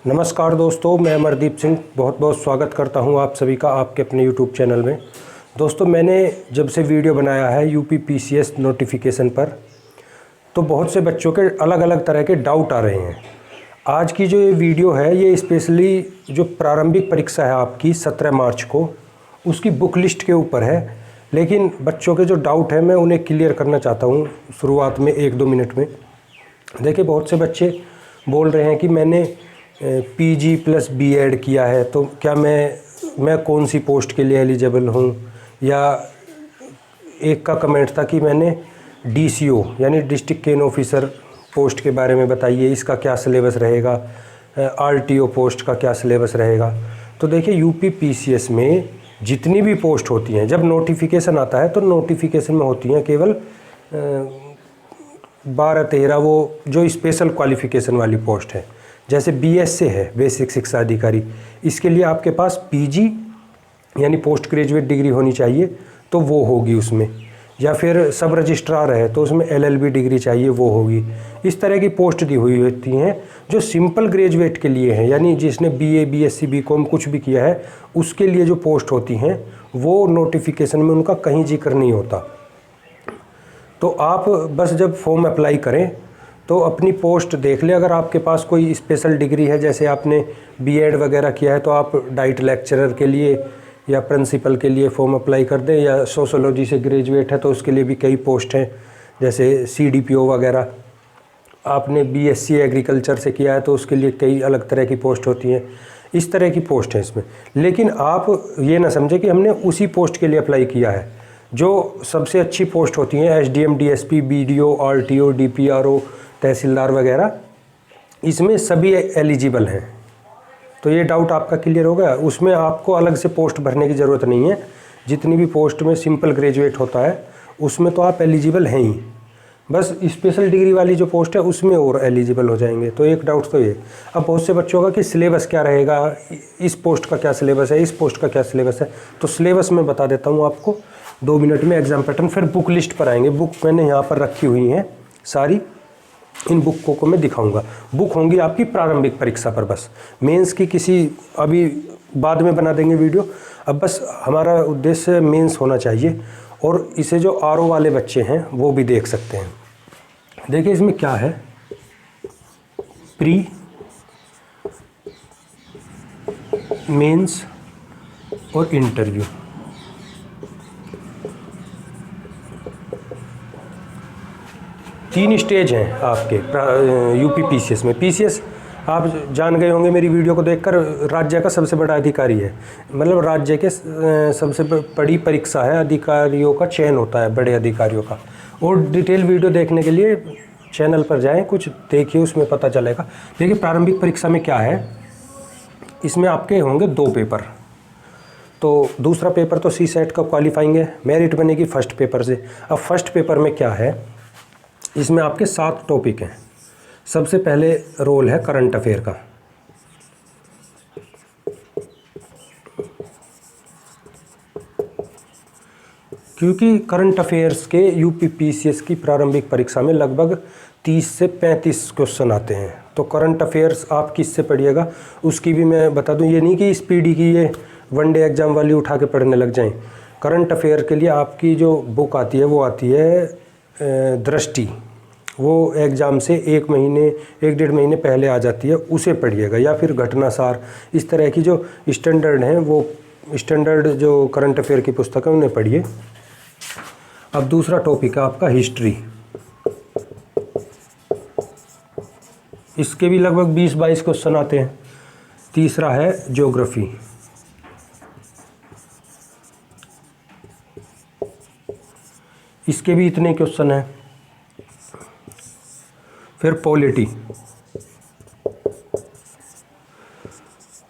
नमस्कार दोस्तों, मैं अमरदीप सिंह बहुत बहुत स्वागत करता हूं आप सभी का आपके अपने YouTube चैनल में। दोस्तों, मैंने जब से वीडियो बनाया है यूपी पीसीएस नोटिफिकेशन पर, तो बहुत से बच्चों के अलग अलग तरह के डाउट आ रहे हैं। आज की जो ये वीडियो है ये स्पेशली जो प्रारंभिक परीक्षा है आपकी 17 मार्च को, उसकी बुक लिस्ट के ऊपर है। लेकिन बच्चों के जो डाउट है मैं उन्हें क्लियर करना चाहता हूँ शुरुआत में 1-2 मिनट में। देखिए, बहुत से बच्चे बोल रहे हैं कि मैंने पीजी प्लस बीएड किया है, तो क्या मैं कौन सी पोस्ट के लिए एलिजिबल हूँ। या एक का कमेंट था कि मैंने डीसीओ यानी डिस्ट्रिक्ट केन ऑफिसर पोस्ट के बारे में बताइए, इसका क्या सिलेबस रहेगा, आरटीओ पोस्ट का क्या सिलेबस रहेगा। तो देखिए, यूपी पीसीएस में जितनी भी पोस्ट होती हैं, जब नोटिफिकेशन आता है तो नोटिफिकेशन में होती हैं केवल 12-13 वो जो स्पेशल क्वालिफ़िकेशन वाली पोस्ट है। जैसे बीएससी है, बेसिक शिक्षा अधिकारी, इसके लिए आपके पास पीजी यानी पोस्ट ग्रेजुएट डिग्री होनी चाहिए, तो वो होगी उसमें। या फिर सब रजिस्ट्रार है तो उसमें एलएलबी डिग्री चाहिए, वो होगी। इस तरह की पोस्ट दी हुई होती हैं जो सिंपल ग्रेजुएट के लिए हैं, यानी जिसने बीए बीएससी बीकॉम कुछ भी किया है उसके लिए जो पोस्ट होती हैं वो नोटिफिकेशन में उनका कहीं जिक्र नहीं होता। तो आप बस जब फॉर्म अप्लाई करें तो अपनी पोस्ट देख लें। अगर आपके पास कोई स्पेशल डिग्री है, जैसे आपने बीएड वगैरह किया है, तो आप डाइट लेक्चरर के लिए या प्रिंसिपल के लिए फॉर्म अप्लाई कर दें। या सोशोलॉजी से ग्रेजुएट है तो उसके लिए भी कई पोस्ट हैं, जैसे सीडीपीओ वगैरह। आपने बीएससी एग्रीकल्चर से किया है तो उसके लिए कई अलग तरह की पोस्ट होती हैं। इस तरह की पोस्ट है इसमें। लेकिन आप ये ना समझें कि हमने उसी पोस्ट के लिए अप्लाई किया है। जो सबसे अच्छी पोस्ट होती हैं SDM, DSP, BDO, RTO, DPRO, तहसीलदार वगैरह, इसमें सभी एलिजिबल हैं। तो ये डाउट आपका क्लियर हो गया। उसमें आपको अलग से पोस्ट भरने की ज़रूरत नहीं है। जितनी भी पोस्ट में सिंपल ग्रेजुएट होता है उसमें तो आप एलिजिबल हैं ही। बस स्पेशल डिग्री वाली जो पोस्ट है उसमें और एलिजिबल हो जाएंगे। तो एक डाउट तो ये। अब बहुत से बच्चों का कि सिलेबस क्या रहेगा, इस पोस्ट का क्या सिलेबस है, इस पोस्ट का क्या सिलेबस है। तो सिलेबस मैं बता देता हूँ आपको 2 मिनट में। एग्जाम पैटर्न, फिर बुक लिस्ट पर आएंगे। बुक मैंने यहाँ पर रखी हुई हैं सारी, इन बुकों को मैं दिखाऊंगा। बुक होंगी आपकी प्रारंभिक परीक्षा पर, बस मेंस की किसी अभी बाद में बना देंगे वीडियो। अब बस हमारा उद्देश्य मेंस होना चाहिए, और इसे जो आरओ वाले बच्चे हैं वो भी देख सकते हैं। देखिए इसमें क्या है, प्री, मेंस और इंटरव्यू। तीन स्टेज हैं आपके यूपी पीसीएस में। पीसीएस आप जान गए होंगे मेरी वीडियो को देखकर, राज्य का सबसे बड़ा अधिकारी है। मतलब राज्य के सबसे बड़ी परीक्षा है, अधिकारियों का चयन होता है, बड़े अधिकारियों का। और डिटेल वीडियो देखने के लिए चैनल पर जाएं, कुछ देखिए, उसमें पता चलेगा। देखिए प्रारंभिक परीक्षा में क्या है, इसमें आपके होंगे 2 पेपर। तो दूसरा पेपर तो सीसेट का क्वालिफाइंग है, मेरिट बनेगी फर्स्ट पेपर से। अब फर्स्ट पेपर में क्या है, इसमें आपके 7 टॉपिक हैं। सबसे पहले रोल है करंट अफेयर का। क्योंकि करंट अफेयर्स के यूपी पीसीएस की प्रारंभिक परीक्षा में लगभग 30 से 35 क्वेश्चन आते हैं। तो करंट अफेयर्स आप किससे पढ़िएगा उसकी भी मैं बता दूं। ये नहीं कि स्पीडी की ये वनडे एग्जाम वाली उठा के पढ़ने लग जाएं। करंट अफेयर के लिए आपकी जो बुक आती है वो आती है दृष्टि। वो एग्ज़ाम से 1-1.5 महीने पहले आ जाती है, उसे पढ़िएगा। या फिर घटनासार, इस तरह की जो स्टैंडर्ड हैं, वो स्टैंडर्ड जो करंट अफेयर की पुस्तक है उन्हें पढ़िए। अब दूसरा टॉपिक है आपका हिस्ट्री। इसके भी लगभग 20-22 क्वेश्चन आते हैं। तीसरा है ज्योग्राफी। इसके भी इतने क्वेश्चन हैं। फिर पॉलिटी,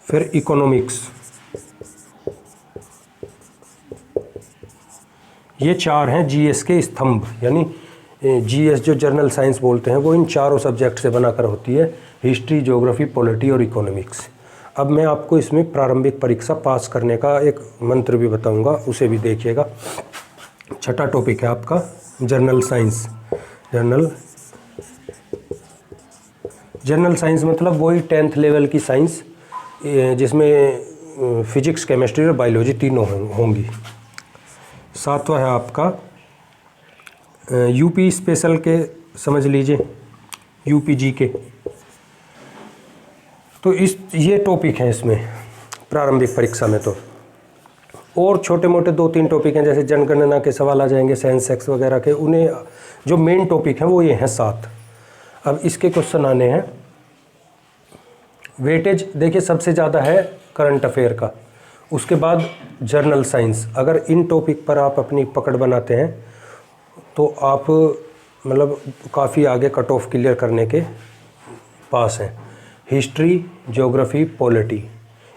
फिर इकोनॉमिक्स। ये 4 हैं जीएस के स्तंभ, यानी जीएस जो जनरल साइंस बोलते हैं वो इन चारों सब्जेक्ट से बनाकर होती है, हिस्ट्री, ज्योग्राफी, पॉलिटी और इकोनॉमिक्स। अब मैं आपको इसमें प्रारंभिक परीक्षा पास करने का एक मंत्र भी बताऊंगा, उसे भी देखिएगा। छठा टॉपिक है आपका general science, general general science मतलब वही 10th लेवल की साइंस जिसमें फिजिक्स, केमिस्ट्री और बायोलॉजी तीनों होंगी। 7वां है आपका यूपी स्पेशल के, समझ लीजिए यूपी जी के। तो ये टॉपिक हैं इसमें प्रारंभिक परीक्षा में। तो और छोटे मोटे 2-3 टॉपिक हैं, जैसे जनगणना के सवाल आ जाएंगे, सेंसेक्स वगैरह के। उन्हें जो मेन टॉपिक हैं वो ये हैं 7। अब इसके क्वेश्चन आने हैं। वेटेज देखिए सबसे ज़्यादा है करंट अफेयर का, उसके बाद जर्नल साइंस। अगर इन टॉपिक पर आप अपनी पकड़ बनाते हैं तो आप मतलब काफ़ी आगे कट ऑफ क्लियर करने के पास हैं। हिस्ट्री, ज्योग्राफी, पॉलिटी,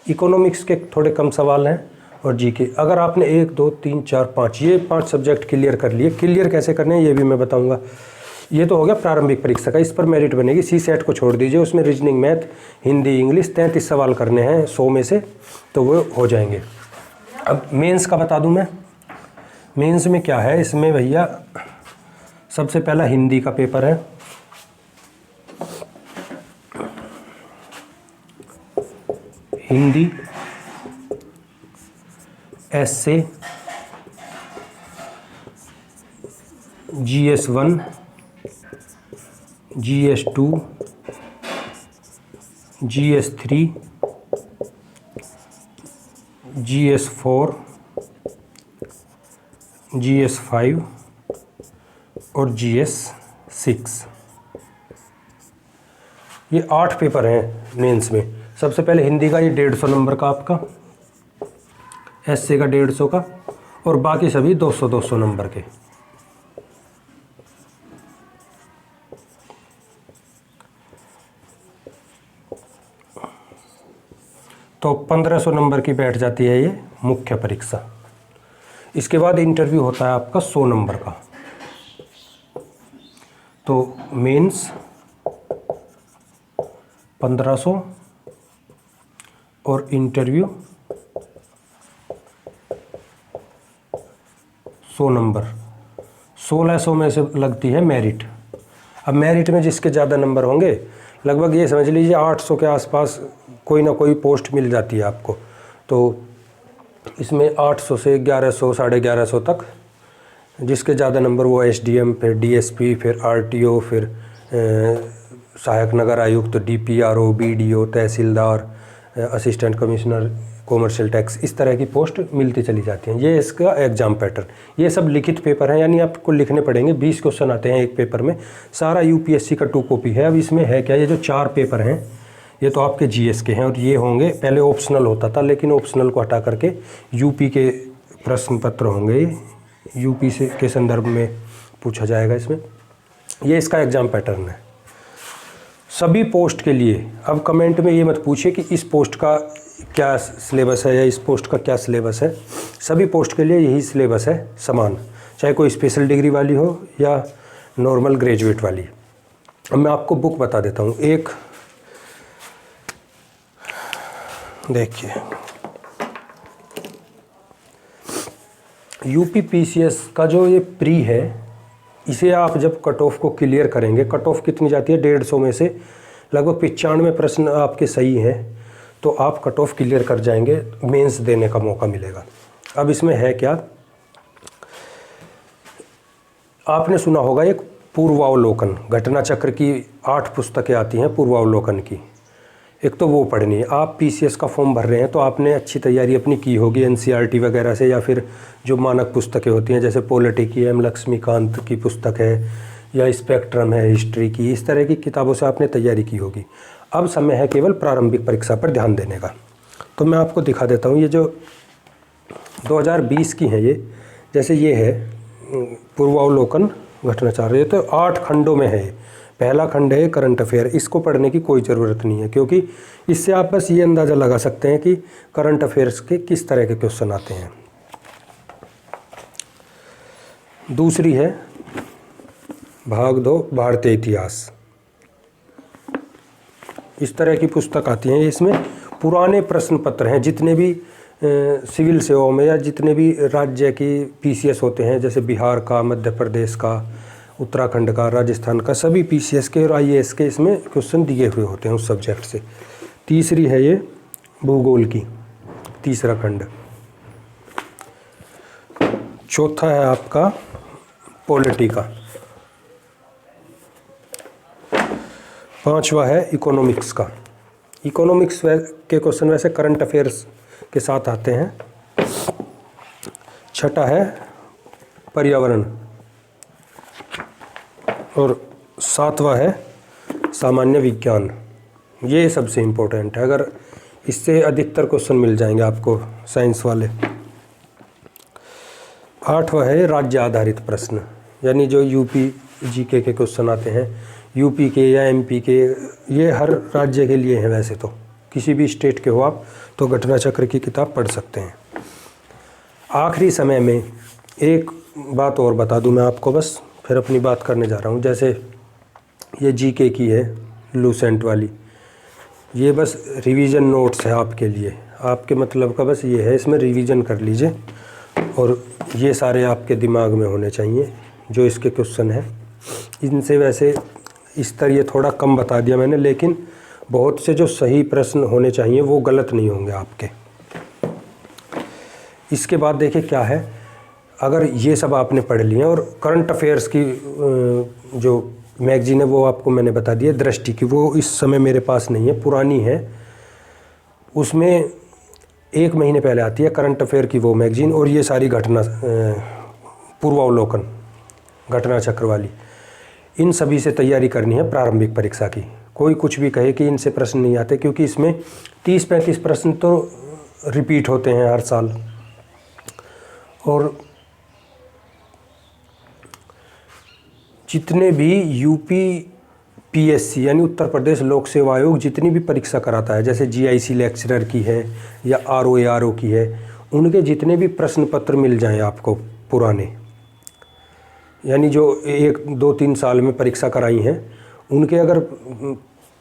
इकोनॉमिक्स के थोड़े कम सवाल हैं, और जीके। अगर आपने 1, 2, 3, 4, 5 ये 5 सब्जेक्ट क्लियर कर लिए, क्लियर कैसे करने हैं ये भी मैं बताऊंगा। ये तो हो गया प्रारंभिक परीक्षा का, इस पर मेरिट बनेगी। सी सेट को छोड़ दीजिए, उसमें रीजनिंग, मैथ, हिंदी, इंग्लिश 33 सवाल करने हैं 100 में से, तो वो हो जाएंगे। अब मेंस का बता दूं मैं। मेंस में क्या है, इसमें भैया सबसे पहला हिंदी का पेपर है। हिंदी, एस्से, GS1, GS2, GS3, GS4, GS5 और GS6। ये 8 पेपर हैं मेंस में। सबसे पहले हिंदी का ये 150 नंबर का आपका, एस्से का 150 का, और बाकी सभी 200-200 नंबर के। तो 1500 नंबर की बैठ जाती है ये मुख्य परीक्षा। इसके बाद इंटरव्यू होता है आपका 100 नंबर का। तो मेंस 1500 और इंटरव्यू 100 नंबर। 1600 में से लगती है मेरिट। अब मेरिट में जिसके ज़्यादा नंबर होंगे, लगभग ये समझ लीजिए 800 के आसपास कोई ना कोई पोस्ट मिल जाती है आपको। तो इसमें 800 से 1100, 1150 तक, जिसके ज़्यादा नंबर वो SDM, फिर DSP, फिर RTO, फिर सहायक नगर आयुक्त, DPRO, BDO, तहसीलदार, असिस्टेंट कमिश्नर, कॉमर्शियल टैक्स, इस तरह की पोस्ट मिलती चली जाती हैं। ये इसका एग्ज़ाम पैटर्न। ये सब लिखित पेपर हैं, यानी आपको लिखने पड़ेंगे। 20 क्वेश्चन आते हैं एक पेपर में। सारा UPSC का 2 कॉपी है। अब इसमें है क्या, ये जो 4 पेपर हैं ये तो आपके GS के हैं, और ये होंगे, पहले ऑप्शनल होता था लेकिन ऑप्शनल को हटा करके यूपी के प्रश्न पत्र होंगे। यूपी से के संदर्भ में पूछा जाएगा इसमें। ये इसका एग्ज़ाम पैटर्न है सभी पोस्ट के लिए। अब कमेंट में ये मत पूछिए कि इस पोस्ट का क्या सिलेबस है या इस पोस्ट का क्या सिलेबस है। सभी पोस्ट के लिए यही सिलेबस है समान, चाहे कोई स्पेशल डिग्री वाली हो या नॉर्मल ग्रेजुएट वाली। अब मैं आपको बुक बता देता हूँ। एक देखिए, यूपी PCS का जो ये प्री है, इसे आप जब कट ऑफ को क्लियर करेंगे, कट ऑफ कितनी जाती है 150 में से लगभग 95 प्रश्न आपके सही हैं, तो आप कट ऑफ क्लियर कर जाएंगे, मेंस देने का मौका मिलेगा। अब इसमें है क्या, आपने सुना होगा एक पूर्वावलोकन, घटना चक्र की 8 पुस्तकें आती हैं पूर्वावलोकन की। एक तो वो पढ़नी है। आप PCS का फॉर्म भर रहे हैं तो आपने अच्छी तैयारी अपनी की होगी NCERT वगैरह से, या फिर जो मानक पुस्तकें होती हैं जैसे पॉलिटी की M लक्ष्मीकांत की पुस्तक है, या स्पेक्ट्रम है हिस्ट्री की, इस तरह की किताबों से आपने तैयारी की होगी। अब समय है केवल प्रारंभिक परीक्षा पर ध्यान देने का। तो मैं आपको दिखा देता हूँ। ये जो 2020 की हैं, ये जैसे ये है पूर्वावलोकन घटना चक्र, ये तो 8 खंडों में है। पहला खंड है करंट अफेयर। इसको पढ़ने की कोई ज़रूरत नहीं है, क्योंकि इससे आप बस ये अंदाज़ा लगा सकते हैं कि करंट अफेयर्स के किस तरह के क्वेश्चन आते हैं। दूसरी है भाग 2 भारतीय इतिहास। इस तरह की पुस्तक आती हैं। इसमें पुराने प्रश्न पत्र हैं, जितने भी सिविल सेवाओं में या जितने भी राज्य की PCS होते हैं, जैसे बिहार का, मध्य प्रदेश का, उत्तराखंड का, राजस्थान का, सभी पीसीएस के और आईएएस के इसमें क्वेश्चन दिए हुए होते हैं उस सब्जेक्ट से। तीसरी है ये भूगोल की, तीसरा खंड। चौथा है आपका पॉलिटी का। पांचवा है इकोनॉमिक्स का। इकोनॉमिक्स के क्वेश्चन वैसे करंट अफेयर्स के साथ आते हैं। छठा है पर्यावरण और सातवां है सामान्य विज्ञान। ये सबसे इम्पोर्टेंट है, अगर इससे अधिकतर क्वेश्चन मिल जाएंगे आपको साइंस वाले। आठवां है राज्य आधारित प्रश्न, यानी जो यूपी जीके के क्वेश्चन आते हैं, यूपी के या एमपी के, ये हर राज्य के लिए हैं वैसे तो, किसी भी स्टेट के हो आप तो घटना चक्र की किताब पढ़ सकते हैं। आखिरी समय में एक बात और बता दूं मैं आपको, बस फिर अपनी बात करने जा रहा हूं। जैसे ये जीके की है लूसेंट वाली, ये बस रिवीजन नोट्स है आपके लिए, आपके मतलब का बस ये है, इसमें रिवीजन कर लीजिए और ये सारे आपके दिमाग में होने चाहिए जो इसके क्वेश्चन हैं। इनसे वैसे स्तर ये थोड़ा कम बता दिया मैंने, लेकिन बहुत से जो सही प्रश्न होने चाहिए वो गलत नहीं होंगे आपके। इसके बाद देखिए क्या है, अगर ये सब आपने पढ़ लिए और करंट अफेयर्स की जो मैगजीन है वो आपको मैंने बता दिया, दृष्टि की, वो इस समय मेरे पास नहीं है, पुरानी है। उसमें 1 महीने पहले आती है करंट अफेयर की वो मैगजीन, और ये सारी घटना पूर्वावलोकन, घटना चक्र वाली, इन सभी से तैयारी करनी है प्रारंभिक परीक्षा की। कोई कुछ भी कहे कि इनसे प्रश्न नहीं आते, क्योंकि इसमें 30-35 प्रश्न तो रिपीट होते हैं हर साल। और जितने भी यूपी पीएससी यानी उत्तर प्रदेश लोक सेवा आयोग जितनी भी परीक्षा कराता है, जैसे जीआईसी लेक्चरर की है या आरओ की है, उनके जितने भी प्रश्न पत्र मिल जाएं आपको पुराने, यानी जो 1-2-3 साल में परीक्षा कराई हैं, उनके अगर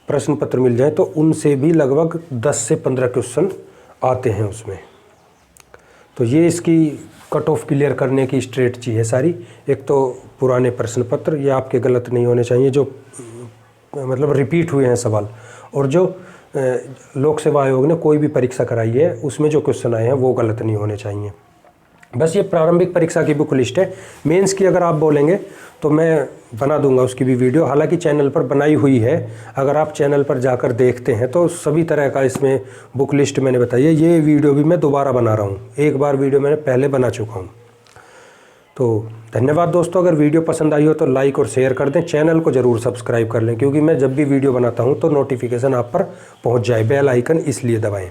प्रश्न पत्र मिल जाए तो उनसे भी लगभग 10 से 15 क्वेश्चन आते हैं उसमें। तो ये इसकी कट ऑफ क्लियर करने की स्ट्रेटजी है सारी। एक तो पुराने प्रश्न पत्र, ये आपके गलत नहीं होने चाहिए, जो मतलब रिपीट हुए हैं सवाल, और जो लोक सेवा आयोग ने कोई भी परीक्षा कराई है उसमें जो क्वेश्चन आए हैं वो गलत नहीं होने चाहिए। बस ये प्रारंभिक परीक्षा की बुक लिस्ट है। मेंस की अगर आप बोलेंगे तो मैं बना दूंगा उसकी भी वीडियो, हालांकि चैनल पर बनाई हुई है। अगर आप चैनल पर जाकर देखते हैं तो सभी तरह का इसमें बुक लिस्ट मैंने बताई है। ये वीडियो भी मैं दोबारा बना रहा हूँ, एक बार वीडियो मैंने पहले बना चुका हूँ। तो धन्यवाद दोस्तों। अगर वीडियो पसंद आई हो तो लाइक और शेयर कर दें, चैनल को ज़रूर सब्सक्राइब कर लें, क्योंकि मैं जब भी वीडियो बनाता हूँ तो नोटिफिकेशन आप पर पहुँच जाए। बेल आइकन इसलिए दबाएँ।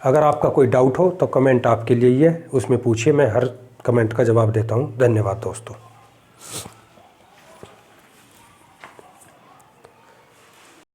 अगर आपका कोई डाउट हो तो कमेंट आपके लिए ही है, उसमें पूछिए, मैं हर कमेंट का जवाब देता हूँ। धन्यवाद दोस्तों।